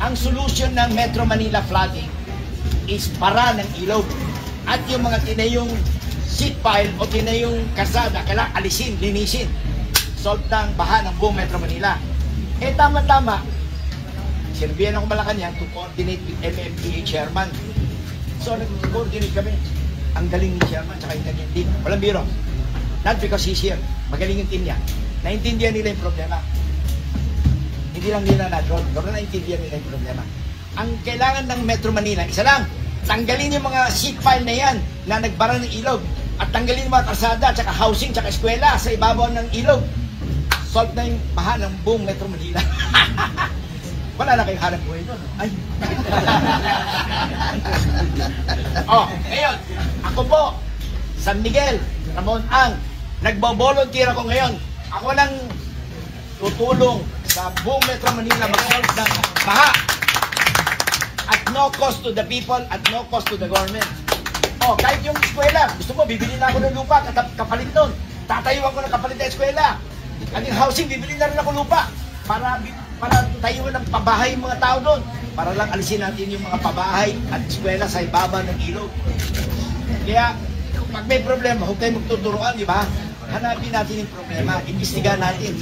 Ang solusyon ng Metro Manila flooding is para ng ilog. At yung mga tinayong seat pile o tinayong kasada, kailangan alisin, linisin. Solve ng baha ng buong Metro Manila. Eh tama-tama, sinabihan ako Malacanang to coordinate with MMDA chairman. So nag-coordinate kami. Ang galing ni chairman, tsaka yung naging team. Walang biro. Not because he's here. Magaling yung team niya. Naintindihan nila yung problema. Hindi lang nila na-draw. Pero naintindihan nila yung problema. Ang kailangan ng Metro Manila, isa lang, tanggalin yung mga seat pile na yan na nagbara ng ilog. At tanggalin yung mga kalsada, tsaka housing, tsaka eskwela sa ibabaw ng ilog. Solve na yung baha ng buong Metro Manila. Wala na kayong hanap buhay doon. Ay. Oh, ngayon, ako po, San Miguel, Ramon Ang, nagbo-volunteer ako ngayon. Ako lang tutulong sa buong Metro Manila mag-solve ng baha. At no cost to the people, at no cost to the government. Oh, kahit yung eskwela, gusto mo, bibili na ako ng lupa, kapalit nun. Tatayuan ko ng kapalit na eskwela. At yung housing, bibili na rin ako lupa. Para tayuan ng pabahay yung mga tao doon. Para lang alisin natin yung mga pabahay at eskwela sa ibaba ng ilog. Kaya, pag may problema, huwag tayong magtuturuan, di ba? Hanapin natin yung problema, imbestigahan natin.